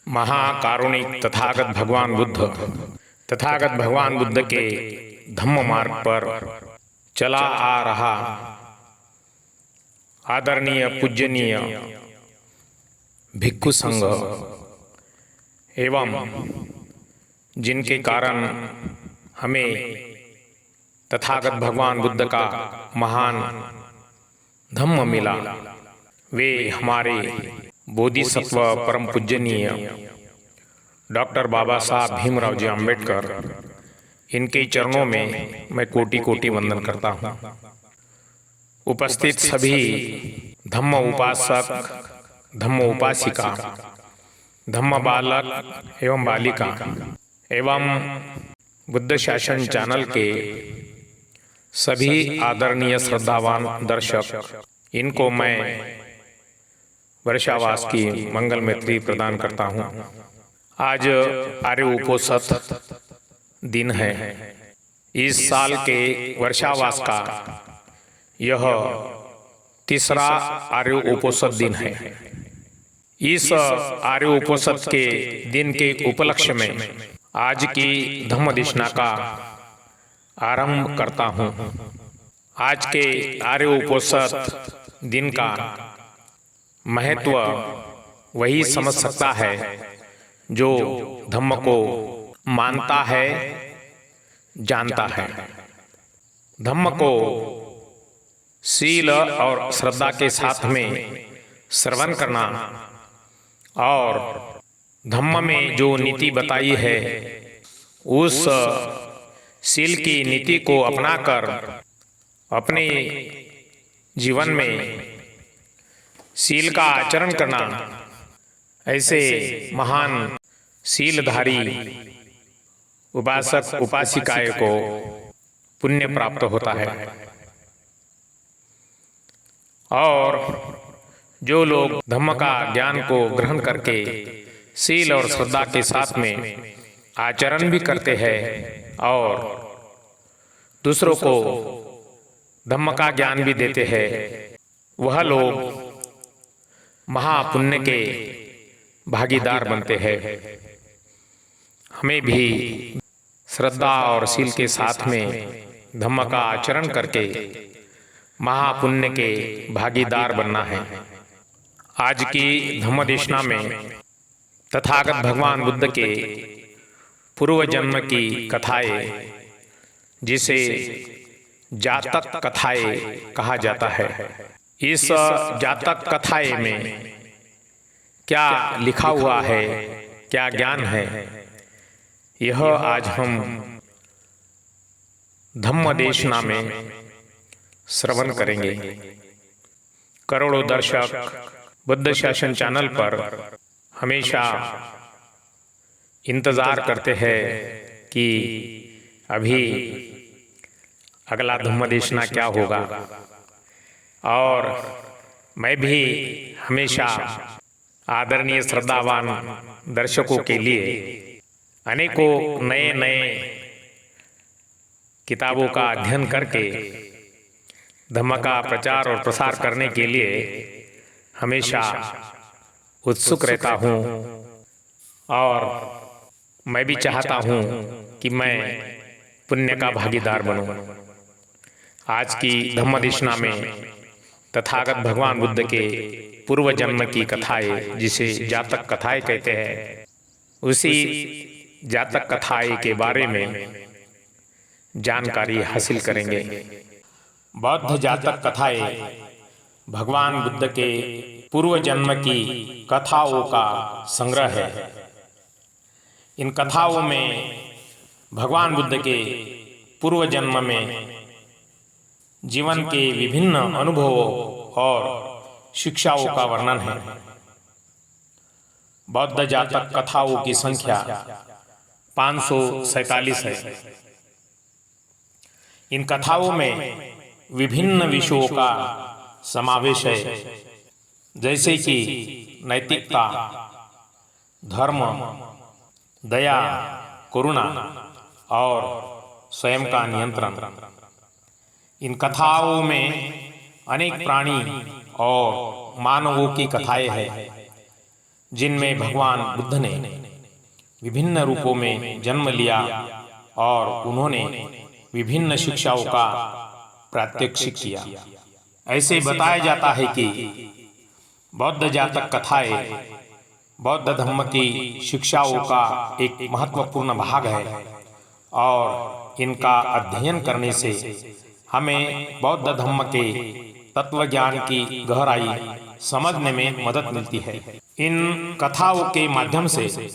महाकारुणिक तथागत भगवान बुद्ध के धम्म मार्ग पर चला आ रहा आदरणीय पूजनीय भिक्षु संघ एवं जिनके कारण हमें तथागत भगवान बुद्ध का महान धम्म मिला, वे हमारे बोधिसत्व परम पूजनीय डॉक्टर बाबा साहब भीमराव जी अम्बेडकर, इनके चरणों में मैं कोटि कोटि वंदन करता हूँ। उपस्थित सभी धम्म उपासक, धम्म उपासिका, धम्म बालक एवं बालिका एवं बुद्ध शासन चैनल के सभी आदरणीय श्रद्धावान दर्शक, इनको मैं वर्षावास की मंगल मैत्री प्रदान करता हूँ। आज आर्य उपोषित दिन है। इस साल के वर्षावास का यह तीसरा आर्य उपोषित दिन है। इस आर्य उपोषित के दिन के उपलक्ष्य में आज की धम्म देशना का आरंभ करता हूँ। आज के आर्य उपोषित दिन का महत्व वही समझ सकता है जो धम्म को मानता है, जानता है। धम्म को शील और श्रद्धा के साथ में श्रवण करना और धम्म में जो नीति बताई है उस शील की नीति को अपनाकर अपने जीवन में शील का आचरण करना, ऐसे महान शीलधारी उपासक उपासिकाएं को पुण्य प्राप्त होता है। और जो लोग धम्म का ज्ञान को ग्रहण करके शील और श्रद्धा के साथ में आचरण भी करते हैं और दूसरों को धम्म का ज्ञान भी देते हैं, वह लोग महापुण्य के भागीदार बनते हैं। हमें भी श्रद्धा और शील के साथ में धम्म का आचरण करके महापुण्य के भागीदार बनना है। आज की धम्म देशना में तथागत भगवान बुद्ध के पूर्व जन्म की कथाएं, जिसे जातक कथाएं कहा जाता है, इस जातक कथाएं में क्या लिखा हुआ है, क्या ज्ञान है, यह आज हम धम्म देशना में श्रवण करेंगे। करोड़ों दर्शक बुद्ध शासन चैनल पर हमेशा इंतजार करते हैं कि अभी अगला धम्म देशना क्या होगा, और मैं भी हमेशा आदरणीय श्रद्धावान दर्शकों के लिए अनेकों नए नए किताबों का अध्ययन करके धम्म का प्रचार और प्रसार करने के लिए हमेशा उत्सुक रहता हूँ। और मैं भी चाहता हूँ कि मैं पुण्य का भागीदार बनूं। आज की धम्म देशना में तथागत भगवान बुद्ध के पूर्व जन्म की कथाएं, जिसे जातक कथाएं कहते हैं, उसी जातक कथाएं के बारे में जानकारी हासिल करेंगे। बौद्ध जातक कथाएं भगवान बुद्ध के पूर्व जन्म की कथाओं का संग्रह है। इन कथाओं में भगवान बुद्ध के पूर्व जन्म में जीवन के विभिन्न अनुभवों और शिक्षाओं का वर्णन है। बौद्ध जातक कथाओं की संख्या 547 है। इन कथाओं में विभिन्न विषयों का समावेश है, जैसे कि नैतिकता, धर्म, दया, करुणा और स्वयं का नियंत्रण। इन कथाओं में अनेक प्राणी और मानवों की कथाएं हैं, जिनमें भगवान बुद्ध ने विभिन्न रूपों में जन्म लिया और उन्होंने विभिन्न शिक्षाओं का प्रात्यक्षिक किया। ऐसे बताया जाता है कि बौद्ध जातक कथाएं बौद्ध धर्म की शिक्षाओं का एक महत्वपूर्ण भाग है और इनका अध्ययन करने से हमें बौद्ध धर्म के तत्व ज्ञान की गहराई समझने में मदद मिलती है। इन कथाओं के माध्यम से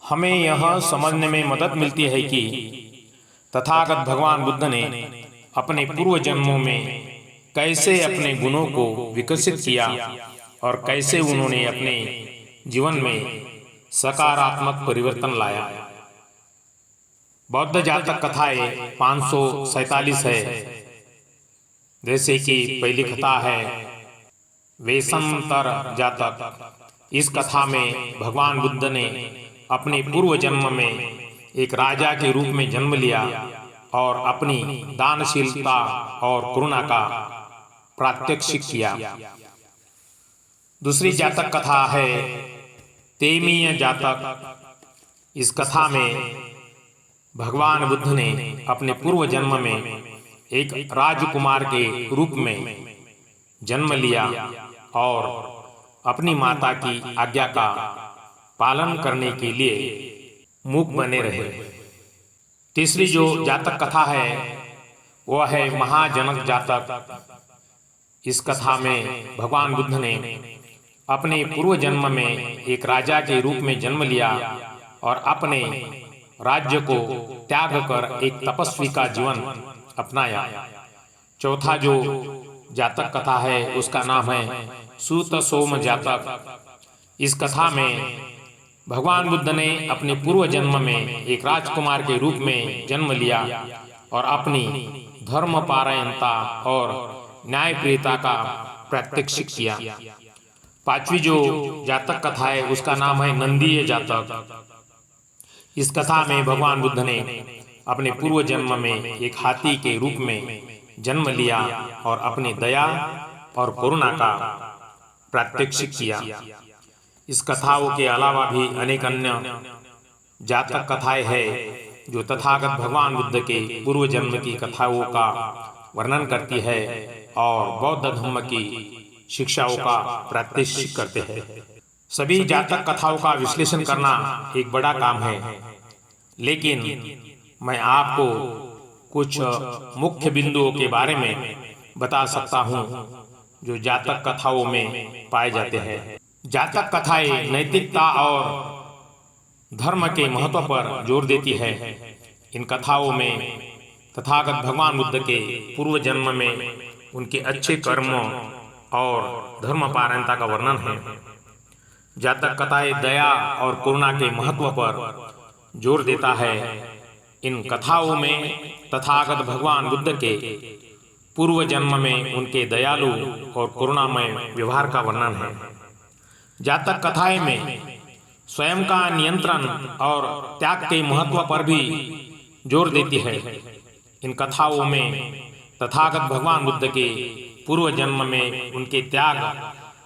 हमें यह समझने में मदद मिलती है कि तथागत भगवान बुद्ध ने अपने पूर्व जन्मों में कैसे अपने गुणों को विकसित किया और कैसे उन्होंने अपने जीवन में सकारात्मक परिवर्तन लाया। बौद्ध जातक कथाएं 547 है। जैसे कि पहली कथा है वेशंतर जातक। इस कथा में भगवान बुद्ध ने अपने पूर्व जन्म में एक राजा के रूप में जन्म लिया और अपनी दानशीलता और करुणा का प्रात्यक्षिक किया। दूसरी जातक कथा है तेमीय जातक। इस कथा में भगवान बुद्ध ने अपने पूर्व जन्म में एक राजकुमार के रूप में जन्म लिया और अपनी माता की आज्ञा का पालन करने के लिए मूक बने रहे। तीसरी जो जातक कथा है वह है महाजनक जातक। इस कथा में भगवान बुद्ध ने अपने पूर्व जन्म में एक राजा के रूप में जन्म लिया और अपने राज्य को त्याग कर एक तपस्वी का जीवन अपनाया। चौथा जो जातक कथा है उसका नाम है सूत सोम जातक। इस कथा में भगवान बुद्ध ने अपने पूर्व जन्म में एक राजकुमार के रूप में जन्म लिया और अपनी धर्मपारायणता और न्यायप्रियता का प्रात्यक्षिक किया। पांचवी जो जातक कथा है उसका नाम है नंदीय जातक। इस कथा में भगवान बुद्ध ने अपने पूर्व जन्म में एक हाथी के रूप में जन्म लिया और अपनी दया और करुणा का प्रात्यक्षिक किया। इस कथाओं के अलावा भी अनेक अन्य जातक कथाएं हैं जो तथागत भगवान बुद्ध के पूर्व जन्म की कथाओं का वर्णन करती है और बौद्ध धर्म की शिक्षाओं का प्रात्यक्षिक करते हैं। सभी जातक कथाओं का विश्लेषण करना एक बड़ा काम है, लेकिन मैं आपको कुछ मुख्य बिंदुओं के बारे में बता सकता हूं जो जातक कथाओं में पाए जाते हैं। जातक कथाएं नैतिकता और धर्म के महत्व पर जोर देती है। इन कथाओं में तथागत भगवान बुद्ध के पूर्व जन्म में उनके अच्छे कर्मों और धर्म पारायणता का वर्णन है। जातक कथाएं दया और करुणा के महत्व पर जोर देता है। इन कथाओं में तथागत भगवान बुद्ध के पूर्व जन्म में उनके दयालु और करुणामय व्यवहार का वर्णन है। जातक कथाएं में स्वयं का नियंत्रण और त्याग के महत्व पर भी जोर देती है। इन कथाओं में तथागत भगवान बुद्ध के पूर्व जन्म में उनके त्याग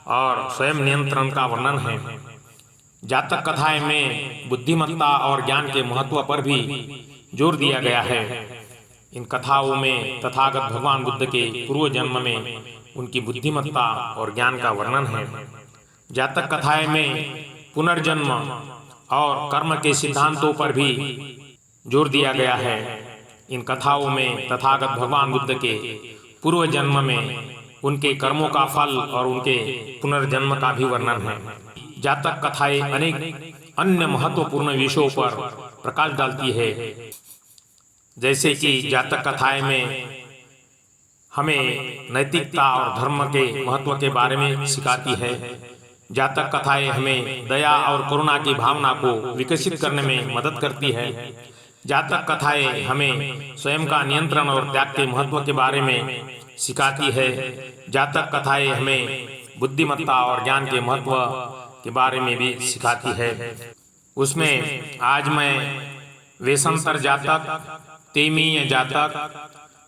और स्वयं नियंत्रण का वर्णन है। जातक कथाएं में बुद्धिमत्ता और ज्ञान के महत्व पर भी जोर दिया गया है। इन कथाओं में तथागत भगवान बुद्ध के पूर्व जन्म में उनकी बुद्धिमत्ता और ज्ञान का वर्णन है। जातक कथाएं में पुनर्जन्म और कर्म के सिद्धांतों पर भी जोर दिया गया है। इन कथाओं में तथागत भगवान बुद्ध के पूर्व जन्म में उनके कर्मों का फल और उनके पुनर्जन्म का भी वर्णन है। जातक कथाएं अनेक अन्य महत्वपूर्ण विषयों पर प्रकाश डालती है, जैसे कि जातक कथाएं में हमें नैतिकता और धर्म के महत्व के बारे में सिखाती है। जातक कथाएं हमें दया और करुणा की भावना को विकसित करने में मदद करती है। जातक कथाएं हमें स्वयं का नियंत्रण और त्याग के महत्व के बारे में सिखाती है। जातक कथाएं हमें बुद्धिमत्ता और ज्ञान के महत्व के बारे में भी सिखाती है। उसमें आज मैं वेशंतर जातक, तेमीय जातक,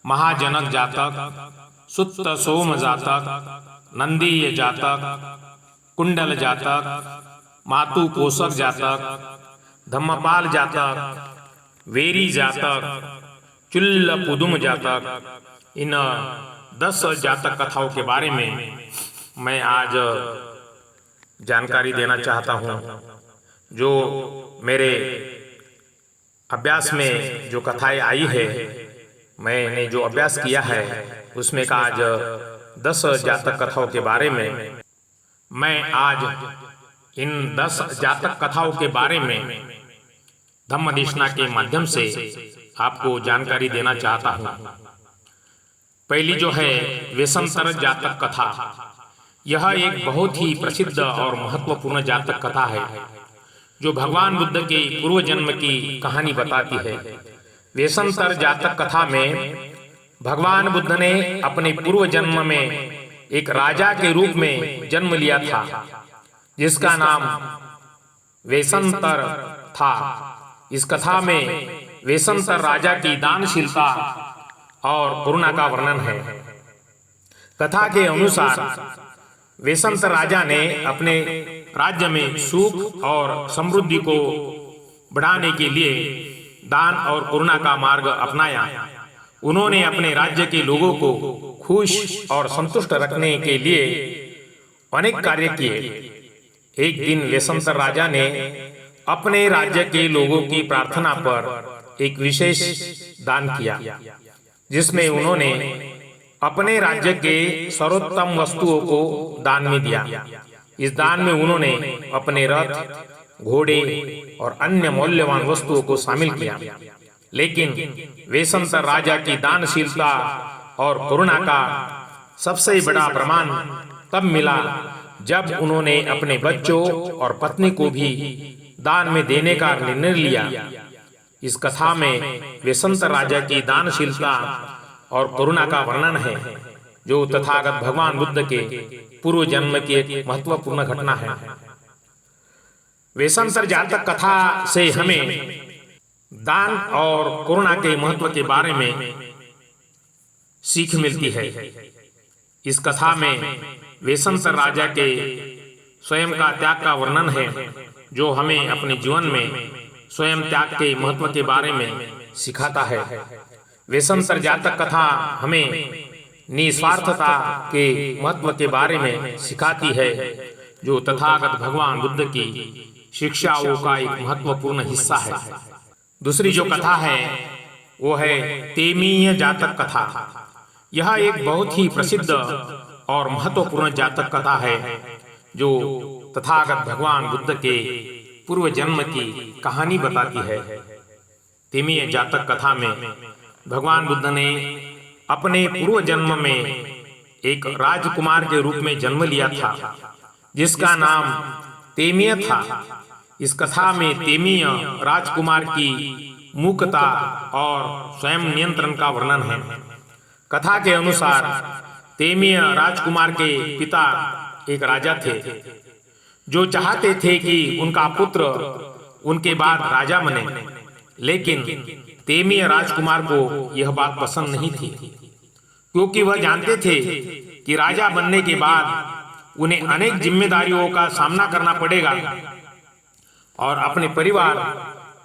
महाजनक जातक, सुत्त सोम जातक, नंदीय जातक, कुंडल जातक, मातु पोषक जातक, धम्मपाल जातक, वेरी जातक, चुल्ल पुदुम जातक, इन 10 जातक कथाओं के बारे में मैं आज जानकारी देना चाहता हूँ। जो मेरे अभ्यास में जो कथाएं आई है, मैंने जो अभ्यास किया है उसमें का आज 10 जातक कथाओं के बारे में मैं आज इन 10 जातक कथाओं के बारे में धम्मदेशना के माध्यम से आपको जानकारी देना चाहता हूँ। पहली जो है वेशंतर जातक कथा, यह एक बहुत ही प्रसिद्ध और महत्वपूर्ण जातक कथा है जो भगवान बुद्ध के पूर्व जन्म की कहानी बताती है। वेशंतर जातक कथा में भगवान बुद्ध ने अपने पूर्व जन्म में एक राजा के रूप में जन्म लिया था जिसका नाम वेशंतर था। इस कथा में वेशंतर राजा की दानशीलता और करुणा का वर्णन है। कथा के अनुसार वेशंतर राजा ने अपने राज्य में सुख और समृद्धि को बढ़ाने के लिए दान और करुणा का मार्ग अपनाया। उन्होंने अपने राज्य के लोगों को खुश और संतुष्ट रखने के लिए अनेक कार्य किए। एक दिन वेशंतर राजा ने अपने राज्य के लोगों की प्रार्थना पर एक विशेष दान किया, जिसमें उन्होंने अपने राज्य के सर्वोत्तम वस्तुओं को दान में दिया। इस दान में उन्होंने अपने रथ, घोड़े और अन्य मूल्यवान वस्तुओं को शामिल किया। लेकिन वेशंतर राजा की दानशीलता और करुणा का सबसे बड़ा प्रमाण तब मिला जब उन्होंने अपने बच्चों और पत्नी को भी दान में देने का निर्णय लिया। इस कथा में वेशंतर राजा की दानशीलता और करुणा का वर्णन है, जो तथागत भगवान बुद्ध के पूर्व जन्म की एक महत्वपूर्ण घटना है। वेशंतर जातक कथा से हमें दान और करुणा के महत्व के बारे में सीख मिलती है। इस कथा में वेशंतर राजा के स्वयं का त्याग का वर्णन है, जो हमें अपने जीवन में स्वयं त्याग के महत्व के बारे में सिखाता है। वेशंतर जातक कथा हमें निस्वार्थता के महत्व के बारे में सिखाती है, जो तथागत भगवान बुद्ध की शिक्षाओं का एक महत्वपूर्ण हिस्सा है। दूसरी जो कथा है वो है तेमीय जातक कथा। यह एक बहुत ही प्रसिद्ध और महत्वपूर्ण जातक कथा है, जो तथागत भगवान बुद्ध के पूर्व जन्म की कहानी बताती है। तेमीय जातक कथा में भगवान बुद्ध ने अपने पूर्व जन्म में एक राजकुमार के रूप में जन्म लिया था, जिसका नाम तेमीय था। इस कथा में तेमीय राजकुमार की मूकता और स्वयं नियंत्रण का वर्णन है। कथा के अनुसार तेमीय राजकुमार के पिता एक राजा थे, जो चाहते थे कि उनका पुत्र उनके बाद राजा बने। लेकिन तेमीय राजकुमार को यह बात पसंद नहीं थी, क्योंकि वह जानते थे कि राजा बनने के बाद उन्हें अनेक जिम्मेदारियों का सामना करना पड़ेगा और अपने परिवार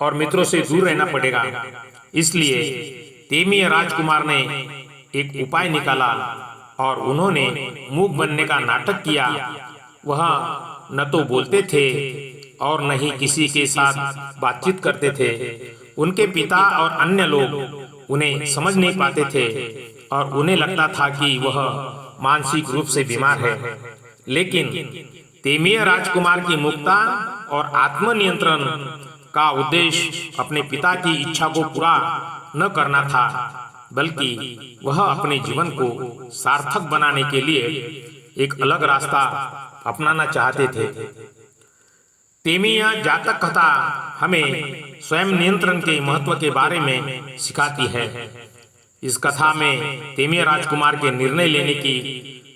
और मित्रों से दूर रहना पड़ेगा। इसलिए तेमीय राजकुमार ने एक उपाय निकाला और उन्होंने मूक बनने का नाटक किया। वह न तो बोलते थे और न ही किसी के साथ बातचीत करते थे। उनके पिता और अन्य लोग उन्हें समझ नहीं पाते थे और उन्हें लगता था कि वह मानसिक रूप से बीमार है। लेकिन तेमीय राजकुमार की मुक्ता और आत्मनियंत्रण का उद्देश्य अपने पिता की इच्छा को पूरा न करना था, बल्कि वह अपने जीवन को सार्थक बनाने के लिए एक अलग रास्ता अपनाना चाहते थे। तेमीय जातक कथा हमें स्वयं नियंत्रण के महत्व के बारे में सिखाती है। इस कथा में तेमीय राजकुमार के निर्णय लेने की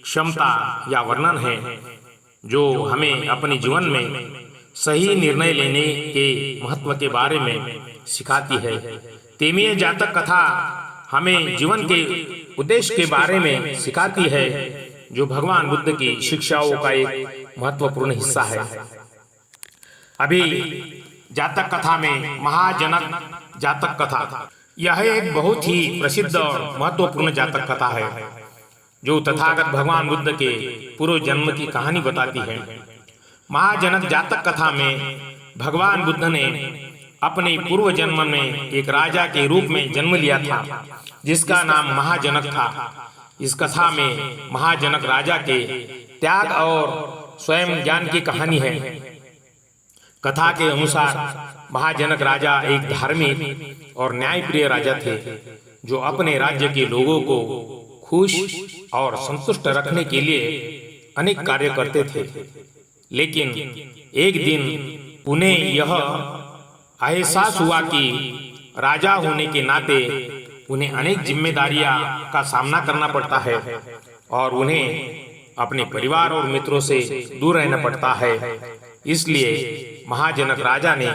क्षमता या वर्णन है, जो हमें अपने जीवन में सही निर्णय लेने के महत्व के बारे में सिखाती है। तेमीय जातक कथा हमें जीवन के उद्देश्य के बारे में सिखाती है, जो भगवान बुद्ध की शिक्षाओं का एक महत्वपूर्ण हिस्सा है। अभी जातक कथा में महाजनक जातक कथा, यह एक बहुत ही प्रसिद्ध और महत्वपूर्ण जातक कथा है जो तथागत भगवान बुद्ध के पूर्व जन्म की कहानी बताती है। महाजनक जातक कथा में भगवान बुद्ध ने अपने पूर्व जन्म में एक राजा के रूप में जन्म लिया था जिसका नाम महाजनक था। इस कथा में महाजनक राजा के त्याग और स्वयं ज्ञान की कहानी है। कथा के अनुसार महाजनक राजा एक धार्मिक और न्यायप्रिय राजा थे जो अपने राज्य के लोगों को खुश और संतुष्ट रखने के लिए अनेक कार्य करते थे। लेकिन एक दिन उन्हें यह एहसास हुआ कि राजा होने के नाते उन्हें अनेक जिम्मेदारियां का सामना करना पड़ता है और उन्हें अपने परिवार और मित्रों से दूर रहना पड़ता है। इसलिए महाजनक राजा ने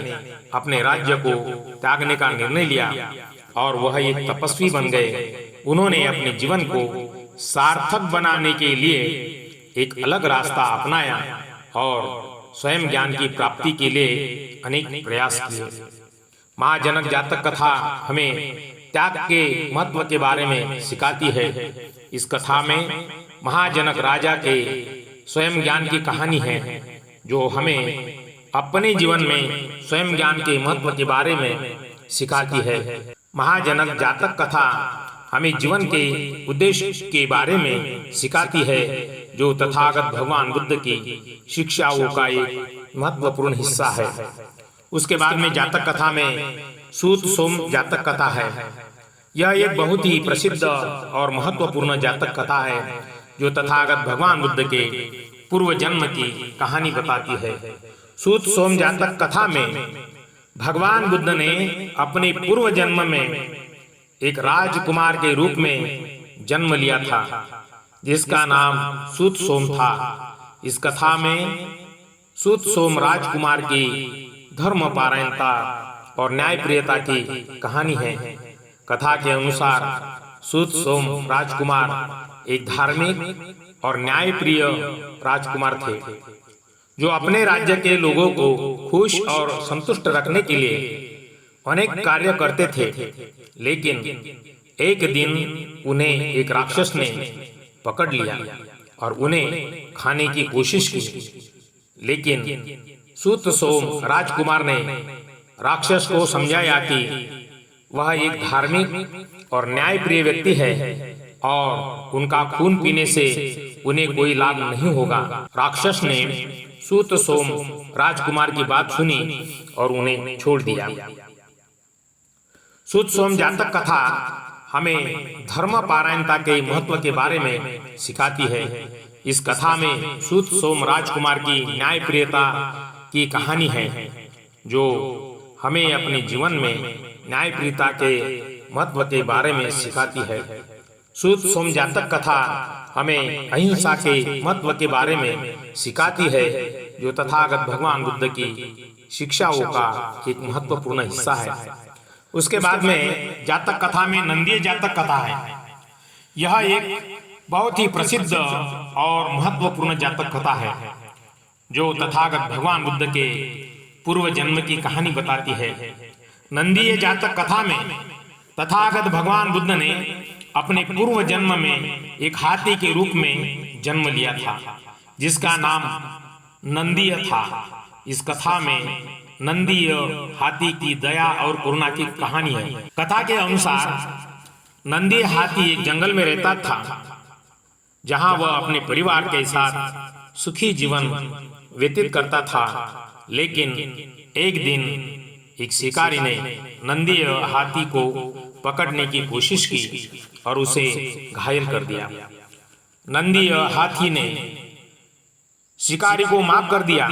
अपने राज्य को त्यागने का निर्णय लिया और वह एक तपस्वी बन गए। उन्होंने अपने जीवन को सार्थक बनाने के लिए एक अलग रास्ता अपनाया और स्वयं ज्ञान की प्राप्ति के लिए अनेक प्रयास किए। महाजनक जातक कथा हमें त्याग के महत्व के बारे में सिखाती है। इस कथा में महाजनक राजा के स्वयं ज्ञान की कहानी है जो हमें अपने जीवन में स्वयं ज्ञान के महत्व के बारे में सिखाती है। महाजनक जातक कथा हमें जीवन के उद्देश्य के बारे में सिखाती है जो तथागत भगवान बुद्ध की शिक्षाओं का एक महत्वपूर्ण हिस्सा है। उसके बाद में जातक कथा में सूत सोम जातक कथा है। यह एक बहुत ही प्रसिद्ध और महत्वपूर्ण जातक कथा है जो तथागत भगवान बुद्ध के पूर्व जन्म की कहानी बताती है। सूत सोम जातक कथा में भगवान बुद्ध ने अपने पूर्व जन्म में एक राजकुमार के रूप में जन्म लिया था जिसका नाम सूत सोम था। इस कथा में सूत सोम राजकुमार की धर्मपारायणता और न्यायप्रियता की कहानी है। कथा के अनुसार सूत सोम राजकुमार एक धार्मिक और न्यायप्रिय राजकुमार थे जो अपने राज्य के लोगों को खुश और संतुष्ट रखने के लिए अनेक कार्य करते थे। लेकिन एक दिन उन्हें एक राक्षस ने पकड़ लिया और उन्हें खाने की कोशिश की। लेकिन सूत सोम राजकुमार ने राक्षस को समझाया कि वह एक धार्मिक और न्यायप्रिय व्यक्ति है और उनका खून पीने से उन्हें कोई लाभ नहीं होगा। राक्षस ने सूत सोम राजकुमार की बात सुनी और उन्हें छोड़ दिया। सूत सोम जातक कथा हमें धर्म पारायणता के महत्व के बारे में सिखाती है। इस कथा में सूत सोम राजकुमार की न्यायप्रियता की कहानी है जो हमें अपने जीवन में न्यायप्रियता के महत्व के बारे में सिखाती है। सूत सोम जातक कथा हमें अहिंसा के महत्व के बारे में सिखाती है जो तथागत भगवान बुद्ध की शिक्षाओं का एक महत्वपूर्ण हिस्सा है। उसके बाद में जातक कथा में नंदीय जातक कथा है। यह एक बहुत ही प्रसिद्ध और महत्वपूर्ण जातक कथा है जो तथागत भगवान बुद्ध के पूर्व जन्म की कहानी बताती है। नंदीय जातक कथा में तथागत भगवान बुद्ध ने अपने पूर्व जन्म में एक हाथी के रूप में जन्म लिया था जिसका नाम नंदीय था। इस कथा में नंदीय हाथी की दया और करुणा की कहानी है। कथा के अनुसार नंदीय हाथी एक जंगल में रहता था जहां वह अपने परिवार के साथ सुखी जीवन व्यतीत करता था। लेकिन एक दिन एक शिकारी ने नंदीय हाथी को पकड़ने की कोशिश की और उसे घायल कर दिया। नंदीय हाथी ने शिकारी को माफ कर दिया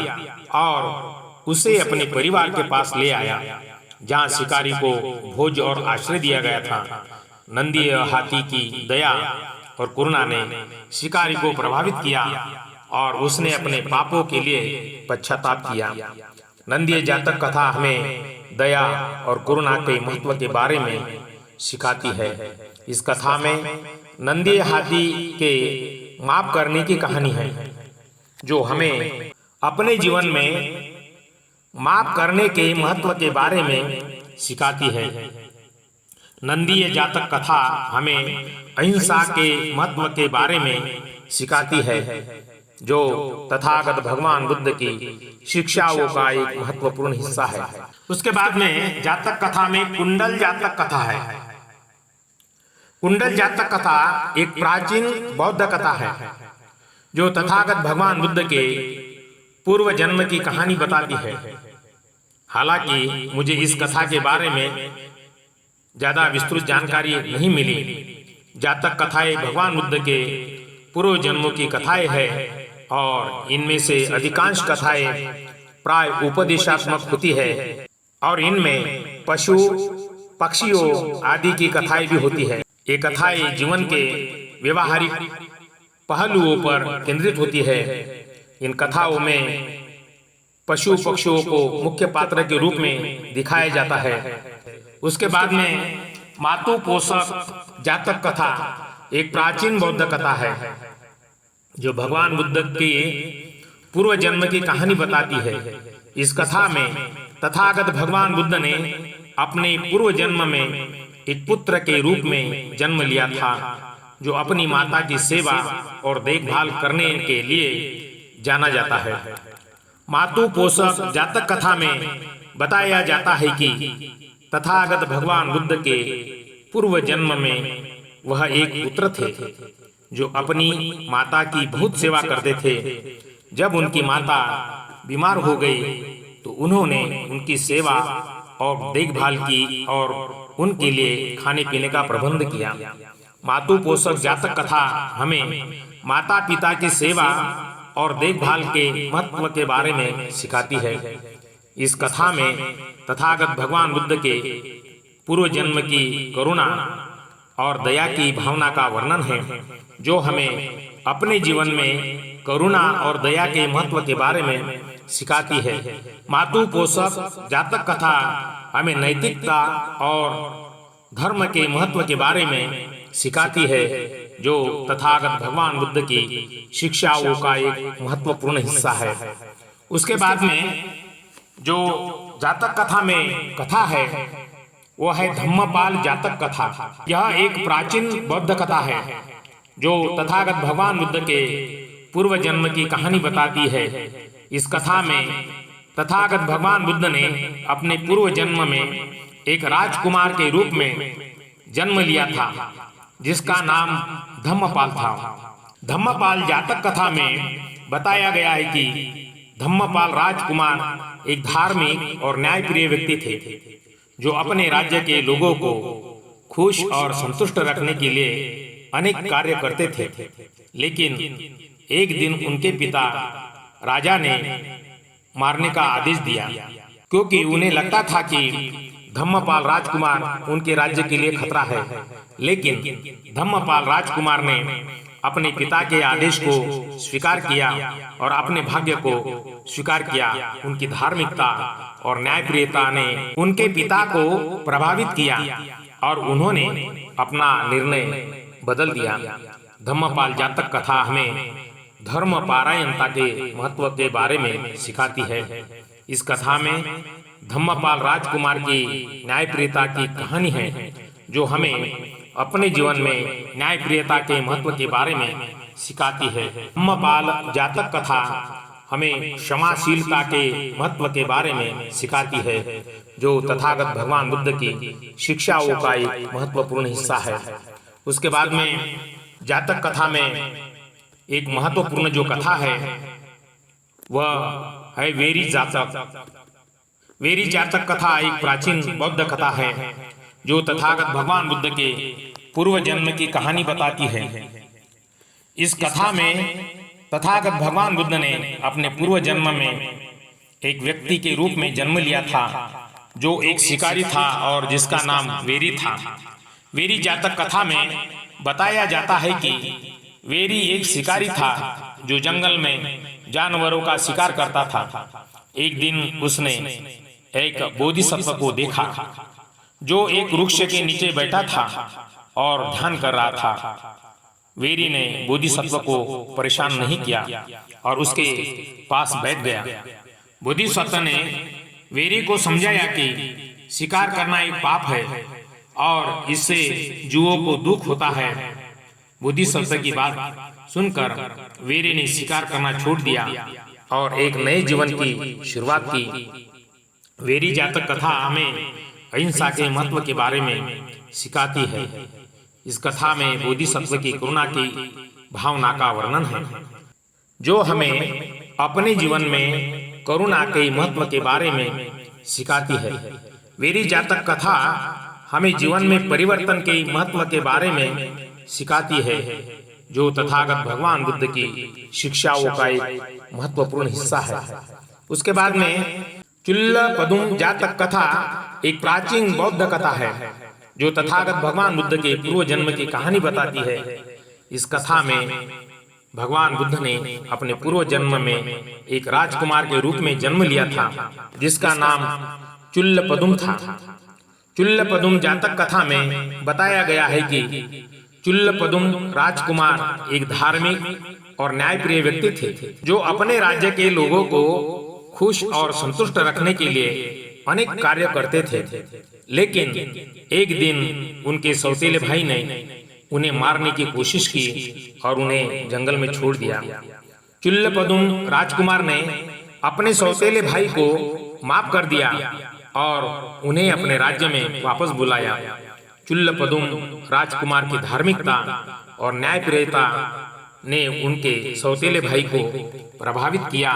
और उसे अपने परिवार के पास ले आया जहां शिकारी को भोज और आश्रय दिया गया था। नंदीय हाथी की दया और करुणा ने शिकारी को प्रभावित किया और उसने अपने पापों के लिए पश्चाताप किया। नंदीय जातक कथा हमें दया और करुणा के महत्व के बारे में सिखाती है। इस कथा में नंदीय हाथी के माफ करने की कहानी है जो हमें अपने जीवन में माफ करने के महत्व के बारे में सिखाती है। नंदीय जातक कथा हमें अहिंसा के महत्व के बारे में सिखाती है, जो तथागत भगवान बुद्ध की शिक्षाओं का एक महत्वपूर्ण हिस्सा है। उसके बाद में जातक कथा में कुंडल जातक कथा है। कुंडल जातक कथा एक प्राचीन बौद्ध कथा है, जो तथागत भगवान बुद्ध के पूर्व जन्म की कहानी बताती है। हालांकि मुझे इस कथा के बारे में ज्यादा विस्तृत जानकारी नहीं मिली। जातक कथाएं भगवान बुद्ध के पूर्व जन्मों की कथाएं हैं और इनमें से अधिकांश कथाएं प्राय उपदेशात्मक होती है और इनमें पशु पक्षियों आदि की कथाएं भी होती है। ये कथाएं जीवन के व्यवहारिक पहलुओं पर केंद्रित होती है। इन कथाओं में पशु पक्षियों को मुख्य पात्र के रूप में दिखाया जाता है। उसके बाद में मातु पोषक जातक कथा एक प्राचीन बौद्ध कथा है, जो भगवान बुद्ध के पूर्व जन्म की कहानी बताती है। इस कथा में तथागत भगवान बुद्ध ने अपने पूर्व जन्म में एक पुत्र के रूप में जन्म लिया था, जो अपनी माता की सेवा और देखभाल करने के लिए जाना जाता है। मातु पोषक जातक कथा में बताया जाता है कि तथागत भगवान बुद्ध के पूर्व जन्म में वह एक पुत्र थे, जो अपनी माता की बहुत सेवा करते थे। जब उनकी माता बीमार हो गई तो उन्होंने उनकी सेवा और देखभाल की और उनके लिए खाने पीने का प्रबंध किया। मातु पोषक जातक कथा हमें माता पिता की सेवा और देखभाल के महत्व के बारे में सिखाती है। इस कथा में तथागत भगवान बुद्ध के पूर्व जन्म की करुणा और दया की भावना का वर्णन है, जो हमें अपने जीवन में करुणा और दया के महत्व के बारे में सिखाती है। मातु पोषक जातक कथा हमें नैतिकता और धर्म के महत्व के बारे में सिखाती है, जो तथागत भगवान बुद्ध की शिक्षाओं का एक महत्वपूर्ण हिस्सा है। उसके बाद में जो जातक कथा में कथा है वो है धम्मपाल जातक कथा। यह एक प्राचीन बौद्ध कथा है, जो तथागत भगवान बुद्ध के पूर्व जन्म की कहानी बताती है। इस कथा में तथागत भगवान बुद्ध ने अपने पूर्व जन्म में एक राजकुमार के रूप में जन्म लिया था, जिसका नाम धम्मपाल था। धम्मपाल जातक कथा में बताया गया है कि धम्मपाल राजकुमार एक धार्मिक और न्यायप्रिय व्यक्ति थे, जो अपने राज्य के लोगों को खुश और संतुष्ट रखने के लिए अनेक कार्य करते थे। लेकिन एक दिन उनके पिता राजा ने मारने का आदेश दिया, क्योंकि उन्हें लगता था कि धम्मपाल राजकुमार उनके राज्य के लिए खतरा है। लेकिन धम्मपाल राजकुमार ने अपने पिता के आदेश को स्वीकार किया और अपने भाग्य को स्वीकार किया। उनकी धार्मिकता और न्यायप्रियता ने उनके पिता को प्रभावित किया और उन्होंने अपना निर्णय बदल दिया। धम्मपाल जातक कथा हमें धर्म पारायणता के महत्व के बारे में सिखाती है। इस कथा में धम्मपाल राजकुमार की न्यायप्रियता की कहानी है, जो हमें अपने जीवन में न्यायप्रियता के महत्व के बारे में सिखाती है। धम्मपाल जातक कथा हमें क्षमाशीलता के महत्व के बारे में सिखाती है, जो तथागत भगवान बुद्ध की शिक्षाओं का एक महत्वपूर्ण हिस्सा है। उसके बाद में जातक कथा में एक महत्वपूर्ण जो कथा है वह है वेरी जातक। वेरी जातक कथा एक प्राचीन बौद्ध कथा है, जो तथागत भगवान बुद्ध के पूर्व जन्म की कहानी बताती है। इस कथा में तथागत भगवान बुद्ध ने अपने पूर्व जन्म में एक व्यक्ति के रूप में जन्म लिया था, जो एक शिकारी था और जिसका नाम वेरी था। वेरी जातक कथा में बताया जाता है कि वेरी एक शिकारी था, जो जंगल में जानवरों का शिकार करता था। एक दिन उसने एक बोधिसत्व को देखा, जो एक वृक्ष के नीचे बैठा था और ध्यान कर रहा था। वेरी ने बोधिसत्व को परेशान नहीं किया और उसके पास बैठ गया। बोधिसत्व ने वेरी को समझाया कि शिकार करना एक पाप है और इससे जुओं को दुख होता है। बोधिसत्व की बात सुनकर वेरी ने शिकार करना छोड़ दिया और एक नए जीवन की शुरुआत की। वेरी जातक कथा हमें अहिंसा के महत्व के बारे में सिखाती है। इस कथा में बोधिसत्व की करुणा की भावना का वर्णन है, जो हमें अपने जीवन में करुणा के महत्व के बारे में सिखाती है। वेरी जातक कथा हमें जीवन में परिवर्तन के महत्व के बारे में सिखाती है, जो तथागत भगवान बुद्ध की शिक्षाओं का एक महत्वपूर्ण हिस्सा है। उसके बाद में चुल्लपदुम जातक कथा एक प्राचीन बौद्ध कथा है, जो तथागत भगवान बुद्ध के पूर्व जन्म की कहानी बताती है। इस कथा में भगवान बुद्ध ने अपने पूर्व जन्म में एक राजकुमार के रूप में जन्म लिया था, जिसका नाम चुल्लपदुम था। चुल्लपदुम जातक कथा में बताया गया है कि चुल्लपदुम राजकुमार एक धार्मिक और न्यायप्रिय व्यक्ति थे, जो अपने राज्य के लोगों को खुश और संतुष्ट रखने के लिए अनेक कार्य करते थे। लेकिन एक दिन उनके सौतेले भाई ने उन्हें मारने की कोशिश की और उन्हें जंगल में छोड़ दिया। चुल्लपदुम राजकुमार ने अपने सौतेले भाई को माफ कर दिया और उन्हें अपने राज्य में वापस बुलाया। चुल्लपदुम राजकुमार की धार्मिकता और न्यायप्रियता ने उनके सौतेले भाई को प्रभावित किया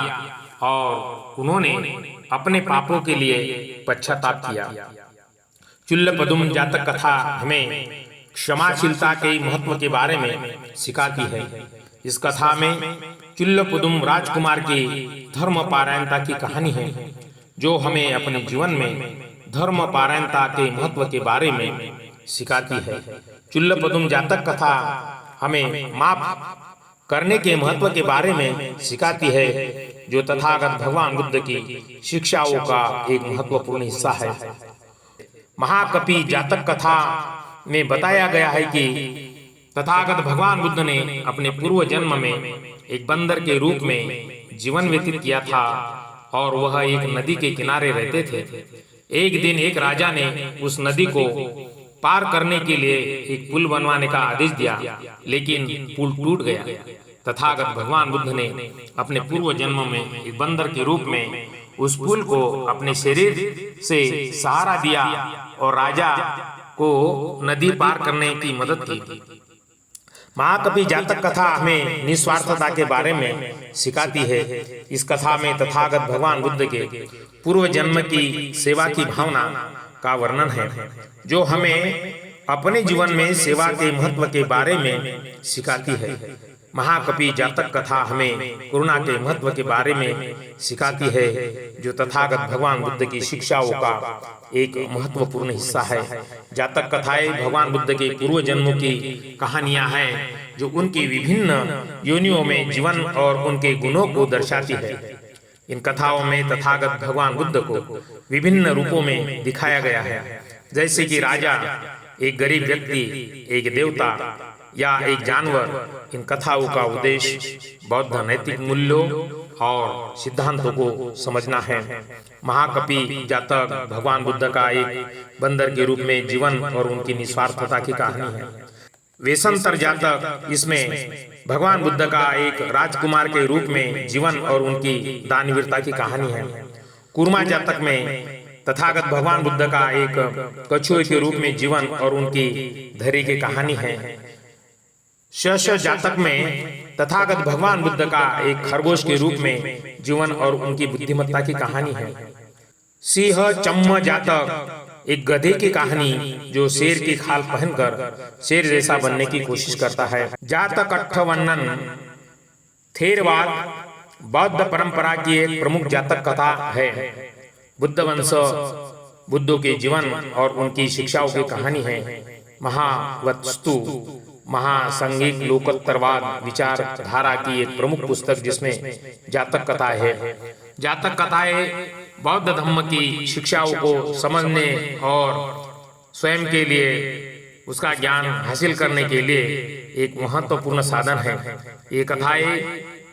और उन्होंने अपने पापों के लिए पश्चाताप किया। चुल्लपदुम जातक कथा हमें क्षमाशीलता के महत्व के बारे में सिखाती है। इस कथा में चुल्लपदुम राजकुमार की धर्मपारायणता की कहानी है, जो हमें अपने जीवन में धर्मपारायणता के महत्व के बारे में सिखाती है। चुल्लपदुम जातक कथा हमें माफ करने के महत्व के बारे में सिखाती है, जो तथागत भगवान बुद्ध की शिक्षाओं का एक महत्वपूर्ण हिस्सा है। महाकपि जातक कथा में बताया गया है कि तथागत भगवान बुद्ध ने अपने पूर्व जन्म में एक बंदर के रूप में जीवन व्यतीत किया था और वह एक नदी के किनारे रहते थे। एक दिन एक राजा ने उस नदी को पार करने के लिए एक पुल बनवाने का आदेश दिया, लेकिन पुल टूट गया। तथागत भगवान बुद्ध ने अपने पूर्व जन्म में एक बंदर के रूप में उस पुल को अपने शरीर से सहारा दिया और राजा को नदी पार करने की मदद की। महाकपि जातक कथा हमें निस्वार्थता के बारे में सिखाती है। इस कथा में तथागत भगवान बुद्ध के पूर्व जन्म की सेवा की भावना का वर्णन है, जो हमें अपने जीवन में सेवा के महत्व के बारे में सिखाती है। महाकपि जातक कथा हमें करुणा के महत्व के बारे में सिखाती है, जो तथागत भगवान बुद्ध की शिक्षाओं का एक महत्वपूर्ण हिस्सा है। जातक कथाएं भगवान बुद्ध के पूर्व जन्मों की कहानियां हैं, जो उनकी विभिन्न योनियों में जीवन और उनके गुणों को दर्शाती है। इन कथाओं में तथागत भगवान बुद्ध को विभिन्न रूपों में दिखाया गया है, जैसे कि राजा, एक गरीब व्यक्ति, एक देवता या एक जानवर। इन कथाओं का उद्देश्य बौद्ध नैतिक मूल्यों और सिद्धांतों को समझना है। महाकपि जातक भगवान बुद्ध का एक बंदर के रूप में जीवन और उनकी निस्वार्थता की कहानी है। वेशंतर जातक इसमें भगवान बुद्ध का एक राजकुमार के रूप में जीवन और उनकी दानवीरता की कहानी है। कुर्मा जातक में तथागत भगवान बुद्ध का एक कछुए के रूप में जीवन और उनकी धैर्य की कहानी है। शश जातक में तथागत भगवान बुद्ध का एक खरगोश के रूप में जीवन और उनकी बुद्धिमत्ता की कहानी है। सिंह चम्म जातक एक गधे की कहानी, जो शेर की खाल पहनकर शेर जैसा बनने की कोशिश करता है। जातक अट्ठवन्नन थेरवाद बौद्ध परंपरा की एक प्रमुख जातक कथा है। बुद्ध वंश बुद्धों के जीवन और उनकी शिक्षाओं की कहानी है। महावस्तु महासंघिक लोकोत्तरवाद विचारधारा की एक प्रमुख पुस्तक, जिसमें जातक कथाएं है। जातक कथाएं बौद्ध धर्म की शिक्षाओं को समझने और स्वयं के लिए उसका ज्ञान हासिल करने के लिए एक महत्वपूर्ण साधन है। ये कथाएं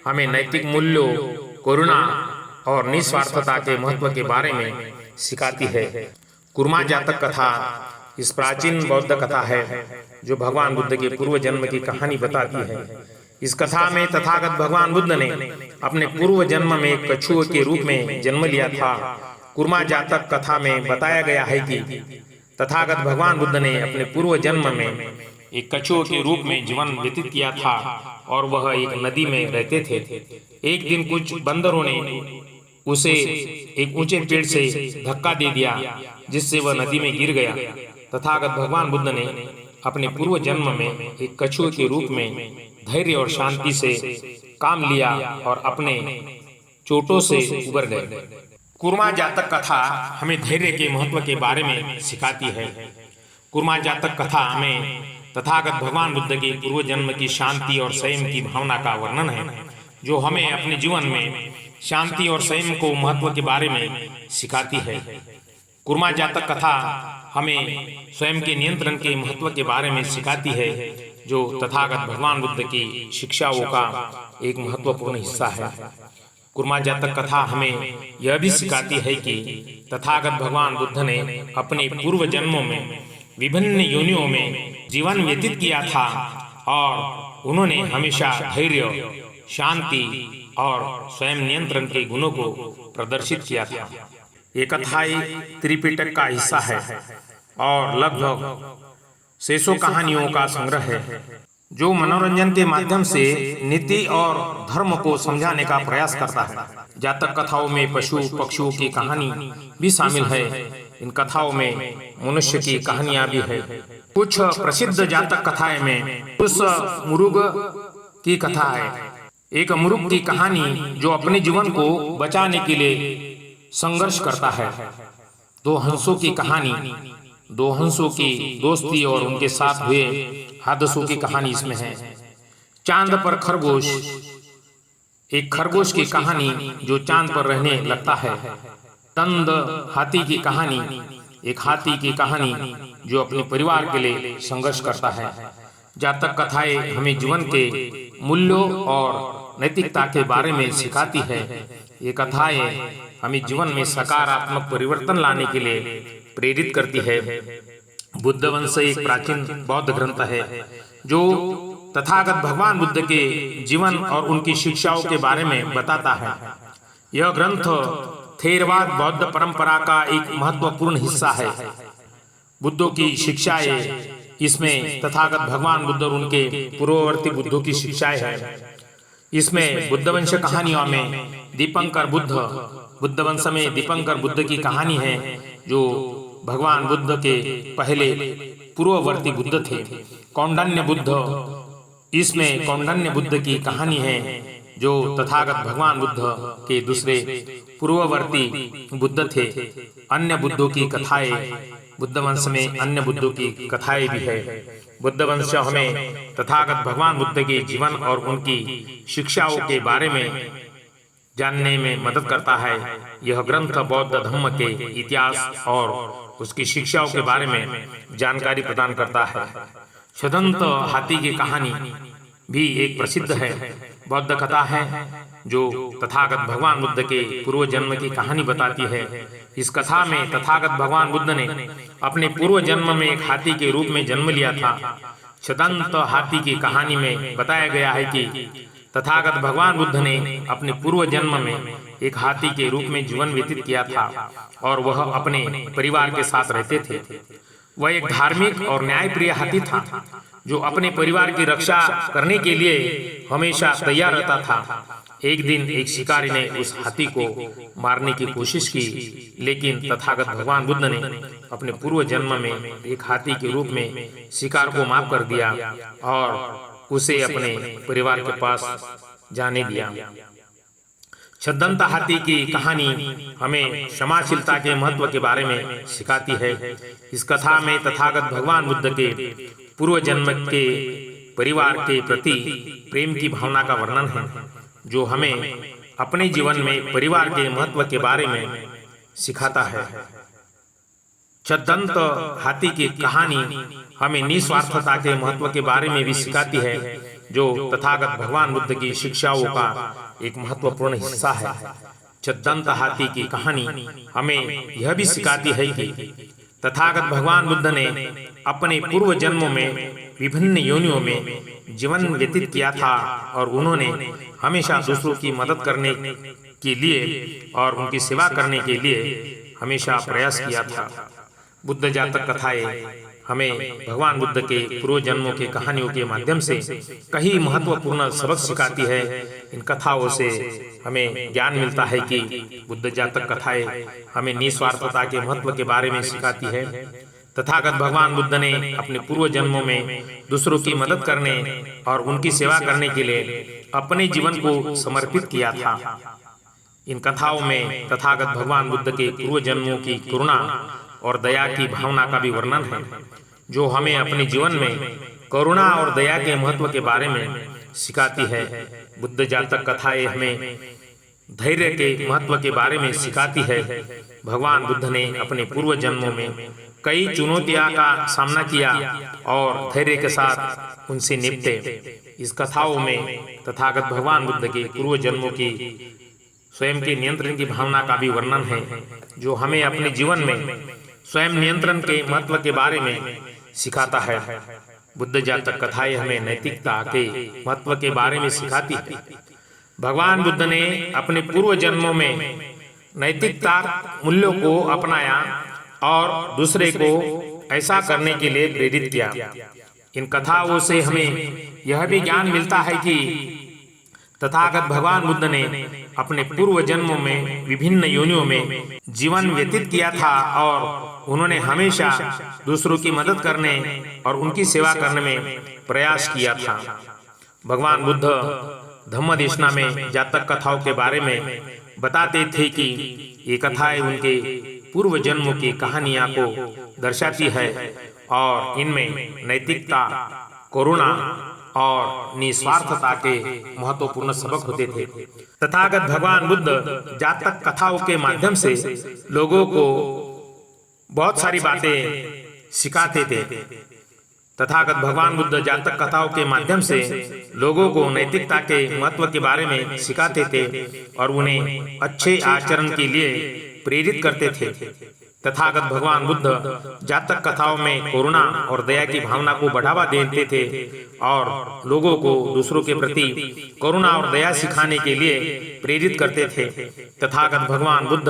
हमें नैतिक मूल्यों, करुणा और निस्वार्थता के महत्व के बारे में सिखाती है। कुर्मा जातक कथा इस प्राचीन बौद्ध कथा है जो भगवान बुद्ध के पूर्व जन्म की कहानी बताती है। इस कथा में तथागत भगवान बुद्ध ने अपने पूर्व जन्म में एक कछुए के रूप में जन्म लिया था। कुर्मा जातक कथा में बताया गया है कि तथागत भगवान बुद्ध ने अपने पूर्व जन्म में एक कछुए के रूप में जीवन व्यतीत किया था और वह एक नदी में रहते थे। एक दिन कुछ बंदरों ने उसे एक ऊंचे पेड़ से धक्का दे दिया जिससे वह नदी में गिर गया। तथागत भगवान बुद्ध ने अपने पूर्व जन्म में एक कछुए के रूप में धैर्य और शांति से काम लिया और अपने चोटों से उबर गए। कुर्मा जातक कथा हमें धैर्य के महत्व के बारे में सिखाती है। कुर्मा जातक कथा हमें तथागत भगवान बुद्ध के पूर्व जन्म की शांति और संयम की भावना का वर्णन है जो हमें अपने जीवन में शांति और संयम को महत्व के बारे में सिखाती है। कुर्मा जातक कथा हमें स्वयं के नियंत्रण के महत्व के बारे में सिखाती है जो तथागत भगवान बुद्ध की शिक्षाओं का एक महत्वपूर्ण हिस्सा है। कुर्मा जातक कथा हमें यह भी सिखाती है कि तथागत भगवान बुद्ध ने अपने पूर्व जन्मों में विभिन्न योनियों में जीवन व्यतीत किया था और उन्होंने हमेशा धैर्य, शांति और स्वयं नियंत्रण के गुणों को प्रदर्शित किया था। ये कथा त्रिपिटक का हिस्सा है और लगभग 600 कहानियों का संग्रह है जो मनोरंजन के माध्यम से नीति और धर्म को समझाने का प्रयास करता है। जातक कथाओं में पशु पक्षियों की कहानी भी शामिल है। इन कथाओं में मनुष्य की कहानियां भी है। कुछ प्रसिद्ध जातक कथाएं में उस मुरुग की कथा है। एक मुरुग की कहानी जो अपने जीवन को बचाने के लिए संघर्ष करता है। दो हंसों की कहानी, दो हंसों की दोस्ती और उनके साथ हुए हादसों की कहानी इसमें है। चांद पर खरगोश, एक खरगोश की कहानी जो चांद पर रहने लगता है। तंद हाथी की कहानी, एक हाथी की कहानी जो अपने परिवार के लिए संघर्ष करता है। जातक कथाएं हमें जीवन के मूल्यों और नैतिकता के बारे में सिखाती है। ये कथाएं हमें जीवन में सकारात्मक परिवर्तन लाने के लिए प्रेरित करती है। बुद्ध वंश एक प्राचीन बौद्ध ग्रंथ है जो तथागत भगवान बुद्ध के जीवन और उनकी शिक्षाओं के बारे में बताता है। यह ग्रंथ थेरवाद बौद्ध परंपरा का एक महत्वपूर्ण हिस्सा है। बुद्धों की शिक्षाएं इसमें तथागत भगवान बुद्ध और उनके पूर्ववर्ती बुद्धों की शिक्षाएं हैं। इसमें बुद्ध वंश कहानियों में दीपंकर बुद्ध, बुद्ध वंश में दीपंकर बुद्ध की कहानी है जो भगवान बुद्ध के पहले पूर्ववर्ती बुद्ध थे। कौंडन्य बुद्ध, इसमें कौंडन्य बुद्ध की कहानी है जो तथागत भगवान बुद्ध के दूसरे पूर्ववर्ती बुद्ध थे। अन्य बुद्धों की कथाएं, बुद्ध वंश में अन्य बुद्धों की कथाएं भी है। बुद्ध वंश हमें तथागत भगवान बुद्ध के जीवन और उनकी शिक्षाओं के बारे में जानने में मदद करता है। यह ग्रंथ बौद्ध धर्म के इतिहास और उसकी शिक्षाओं के बारे में जानकारी प्रदान करता है। छदंत हाथी की कहानी भी एक प्रसिद्ध है बौद्ध कथा है जो तथागत भगवान बुद्ध के पूर्व जन्म की कहानी बताती है। इस कथा में तथागत भगवान बुद्ध ने अपने पूर्व जन्म में एक हाथी के रूप में जन्म लिया था। छदंत हाथी की कहानी में बताया गया है कि तथागत भगवान बुद्ध ने अपने पूर्व जन्म में एक हाथी के रूप में जीवन व्यतीत किया था और वह अपने परिवार के साथ रहते थे। वह एक धार्मिक और न्यायप्रिय हाथी था जो अपने परिवार की रक्षा करने के लिए हमेशा तैयार रहता था। एक दिन एक शिकारी ने उस हाथी को मारने की कोशिश की, लेकिन तथागत भगवान बुद्ध ने अपने पूर्व जन्म में एक हाथी के रूप में शिकार को माफ कर दिया और उसे अपने परिवार के पास जाने दिया। छदंत हाथी की कहानी हमें क्षमाशीलता के महत्व के बारे में सिखाती है। इस कथा में तथागत भगवान बुद्ध के पूर्व जन्म के परिवार के प्रति प्रेम की भावना का वर्णन है जो हमें अपने जीवन में परिवार के महत्व के बारे में सिखाता है। छदंत हाथी की कहानी हमें निस्वार्थता के महत्व के बारे में भी सिखाती है जो तथागत भगवान बुद्ध की शिक्षाओं का एक महत्वपूर्ण हिस्सा है। दंत हाथी की कहानी हमें यह भी सिखाती है कि तथागत भगवान बुद्ध ने अपने पूर्व जन्मों में विभिन्न योनियों में जीवन व्यतीत किया था और उन्होंने हमेशा दूसरों की मदद करने के लिए और उनकी सेवा करने के लिए हमेशा प्रयास किया था। बुद्ध जातक कथाएं हमें भगवान बुद्ध के पूर्व जन्मों के कहानियों के माध्यम से कई महत्वपूर्ण सबक सिखाती है। इन कथाओं से हमें ज्ञान मिलता है कि बुद्ध जातक कथाएं हमें निस्वार्थता के महत्व के बारे में सिखाती है। तथागत भगवान बुद्ध ने अपने पूर्व जन्मों में दूसरों की मदद करने और उनकी सेवा करने के लिए अपने जीवन को समर्पित किया था। इन कथाओं में तथागत भगवान बुद्ध के पूर्व जन्मों की करुणा और दया की भावना का भी वर्णन है, जो हमें अपने जीवन में करुणा और दया के महत्व के बारे में सिखाती है। बुद्ध जातक कथाएं हमें धैर्य के महत्व के बारे में सिखाती है। भगवान बुद्ध ने अपने पूर्व जन्मों में कई चुनौतियों का सामना किया और धैर्य के साथ उनसे निपटे। इस कथाओं में तथागत भगवान बुद्ध के पूर्व जन्मों की स्वयं के नियंत्रण की भावना का भी वर्णन है, जो हमें अपने जीवन में स्वयं नियंत्रण के महत्व के बारे में सिखाता है। बुद्ध जातक कथाएं हमें नैतिकता के महत्व के बारे में सिखाती है। भगवान बुद्ध ने अपने पूर्व जन्मों में नैतिकता मूल्यों को अपनाया और दूसरे को ऐसा करने के लिए प्रेरित किया। इन कथाओं से हमें यह भी ज्ञान मिलता है कि तथागत भगवान बुद्ध ने अपने पूर्व जन्मों में विभिन्न योनियों में जीवन व्यतीत किया था और उन्होंने हमेशा दूसरों की मदद करने और उनकी सेवा करने में प्रयास किया था। भगवान बुद्ध धम्मदेशना में जातक कथाओं के बारे में बताते थे कि ये कथाएं उनके पूर्व जन्मों की कहानियां को दर्शाती है और इनमें नैतिकता, करुणा और निस्वार्थता के महत्वपूर्ण सबक होते थे। तथागत भगवान बुद्ध जातक कथाओं के माध्यम से लोगों को बहुत सारी बातें सिखाते थे। तथागत भगवान बुद्ध जातक कथाओं के माध्यम से लोगों को नैतिकता के महत्व के बारे में सिखाते थे और उन्हें अच्छे आचरण के लिए प्रेरित करते थे। तथागत भगवान बुद्ध जातक कथाओं में करुणा और दया की भावना को बढ़ावा देते थे और लोगों को दूसरों के प्रति करुणा और दया सिखाने के लिए प्रेरित करते थे। तथागत भगवान बुद्ध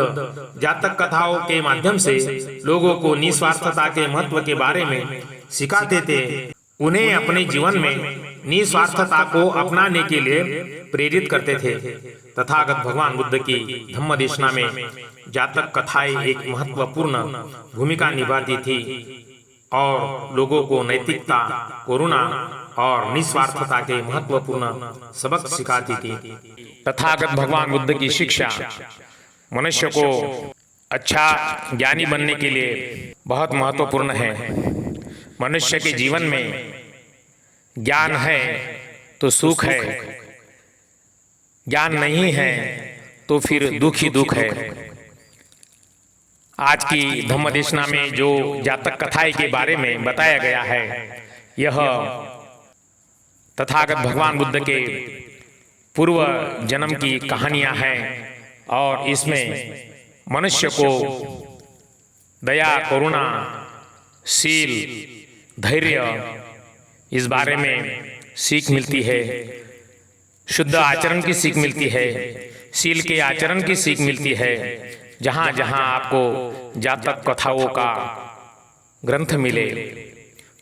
जातक कथाओं के माध्यम से लोगों को निस्वार्थता के महत्व के बारे में सिखाते थे। उन्हें अपने जीवन में निस्वार्थता को अपनाने के लिए प्रेरित करते थे। तथागत भगवान बुद्ध की धम्मदेशना में जातक कथाएं एक महत्वपूर्ण भूमिका निभाती थी और लोगों को नैतिकता, करुणा और निस्वार्थता के महत्वपूर्ण सबक सिखाती थी। तथागत भगवान बुद्ध की शिक्षा मनुष्य को अच्छा ज्ञानी बनने के लिए बहुत महत्वपूर्ण है। मनुष्य के जीवन में ज्ञान है तो सुख है, ज्ञान नहीं है तो फिर दुख ही दुख है। आज की धम्मदेशना में जो जातक कथाएं के बारे में बताया गया है, यह तथागत भगवान बुद्ध के पूर्व जन्म की कहानियां हैं और इसमें मनुष्य को दया, करुणा, शील, धैर्य इस बारे में सीख मिलती है। शुद्ध आचरण की सीख मिलती है, शील के आचरण की सीख मिलती है। जहाँ जहाँ आपको जातक कथाओं का ग्रंथ मिले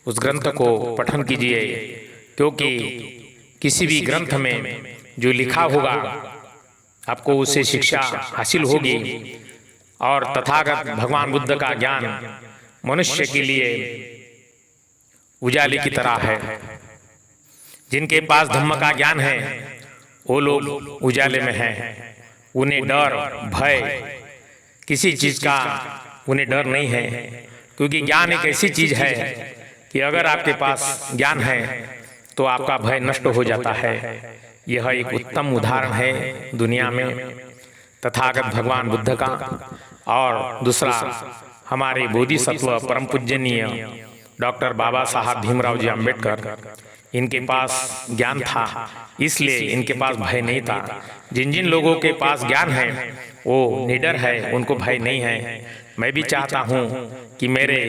उस ग्रंथ को पठन कीजिए, क्योंकि किसी भी ग्रंथ में जो लिखा होगा आपको उससे शिक्षा हासिल होगी। और तथागत भगवान बुद्ध का ज्ञान मनुष्य के लिए उजाले की तरह है। जिनके पास धम्म का ज्ञान है वो लोग उजाले में हैं। उन्हें डर, भय, किसी चीज का उन्हें डर नहीं है, क्योंकि ज्ञान एक ऐसी चीज है कि अगर आपके पास ज्ञान है तो आपका भय नष्ट हो जाता है। यह एक उत्तम उदाहरण है दुनिया में तथागत भगवान बुद्ध का। और दूसरा, हमारे बोधिसत्व परम पूजनीय डॉक्टर बाबा साहब भीमराव जी अम्बेडकर, इनके पास ज्ञान था, इसलिए इनके पास भय नहीं था। जिन जिन लोगों के पास ज्ञान है वो निडर है, उनको भय नहीं है। मैं भी चाहता हूँ कि मेरे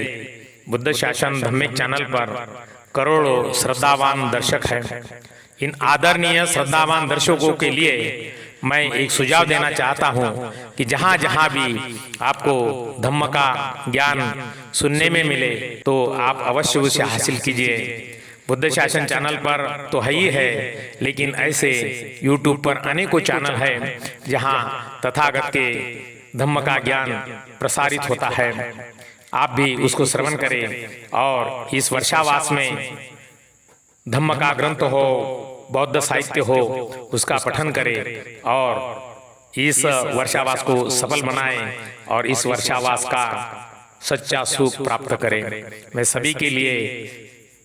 बुद्ध शासन धार्मिक चैनल पर करोड़ों श्रद्धावान दर्शक हैं। इन आदरणीय श्रद्धावान दर्शकों के लिए मैं एक सुझाव देना चाहता हूँ कि जहाँ जहाँ भी आपको धम्म का ज्ञान सुनने में मिले तो आप अवश्य उसे हासिल कीजिए। बुद्ध शासन चैनल पर तो है ही है, लेकिन ऐसे YouTube पर अनेकों चैनल है जहाँ तथागत के धम्म का ज्ञान प्रसारित होता है। आप भी उसको श्रवण करें और इस वर्षावास में धम्म का ग्रंथ हो, बौद्ध साहित्य हो, उसका पठन करें और इस वर्षावास को सफल बनाएं और इस वर्षावास का सच्चा सुख प्राप्त करें। मैं सभी के लिए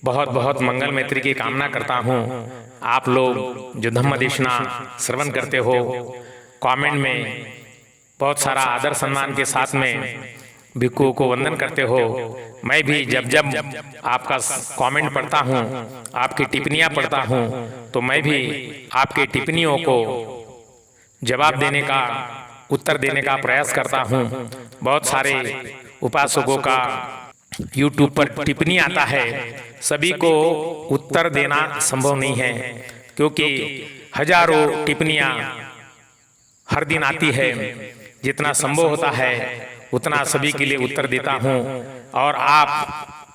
बहुत बहुत मंगल मैत्री की कामना करता हूँ। आप लोग जो धम्म देशना श्रवण करते हो, कमेंट में बहुत सारा आदर सम्मान के साथ में भिक्षुओं को वंदन करते हो। मैं भी जब जब आपका कमेंट पढ़ता हूँ, आपकी टिप्पणियाँ पढ़ता हूँ, तो मैं भी आपके टिप्पणियों को जवाब देने का, उत्तर देने का प्रयास करता हूँ। बहुत सारे उपासकों का YouTube पर टिप्पणी आता है, सभी को उत्तर देना संभव नहीं है क्योंकि हजारों टिप्पणियाँ हर दिन आती है। जितना संभव होता है उतना सभी के लिए उत्तर देता हूँ। और आप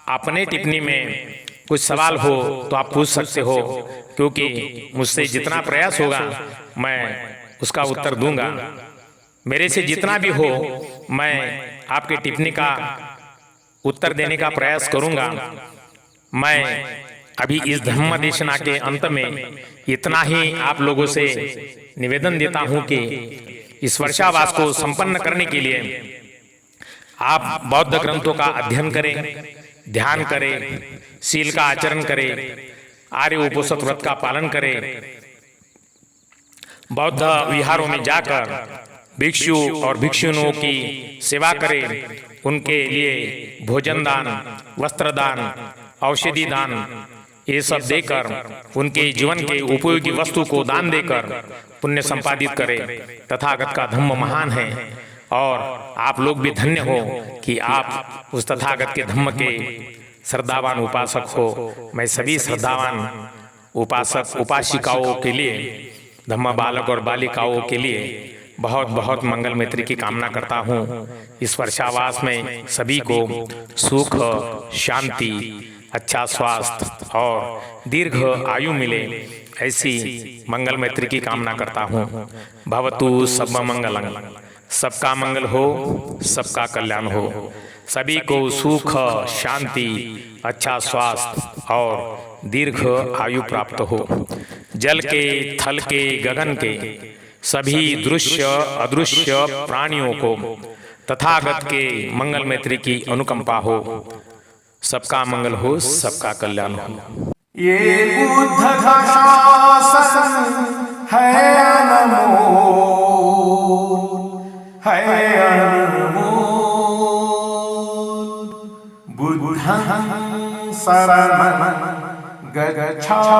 अपने टिप्पणी में कुछ सवाल हो तो आप पूछ सकते हो, क्योंकि मुझसे जितना प्रयास होगा मैं उसका उत्तर दूंगा। मेरे से जितना भी हो मैं आपके टिप्पणी का उत्तर देने का प्रयास करूंगा। मैं अभी इस धम्म देशना के अंत में इतना ही आप लोगों से निवेदन देता हूं कि इस वर्षावास को संपन्न करने के लिए आप बौद्ध ग्रंथों का अध्ययन करें, ध्यान करें, शील का आचरण करें, आर्य उपोषित व्रत का पालन करें, बौद्ध विहारों में जाकर भिक्षु और भिक्षुणियों की सेवा करें, उनके लिए भोजन दान, वस्त्र दान, औषधि दान ये सब देकर उनके जीवन के उपयोगी वस्तु को दान देकर पुण्य संपादित करें। तथागत का धम्म महान है और आप लोग भी धन्य हो कि आप उस तथागत के धम्म के श्रद्धावान उपासक हो। मैं सभी श्रद्धावान उपासक उपासिकाओं के लिए, धम्म बालक और बालिकाओं के लिए बहुत बहुत मंगल मैत्री की कामना करता हूँ। इस वर्षावास में सभी को सुख, शांति, अच्छा स्वास्थ्य और दीर्घ आयु मिले, ऐसी मंगल मैत्री की कामना करता हूँ। भवतु सब मंगलम, सबका मंगल हो, सबका कल्याण हो, सभी को सुख, शांति, अच्छा स्वास्थ्य और दीर्घ आयु प्राप्त हो। जल के, थल के, गगन के सभी दृश्य अदृश्य प्राणियों को तथागत के मंगल मैत्री की अनुकंपा हो। सबका मंगल हो, सबका कल्याण हो। ये बुद्ध शासन है अनमोल, है अनमोल। बुद्धं शरणं गच्छामि।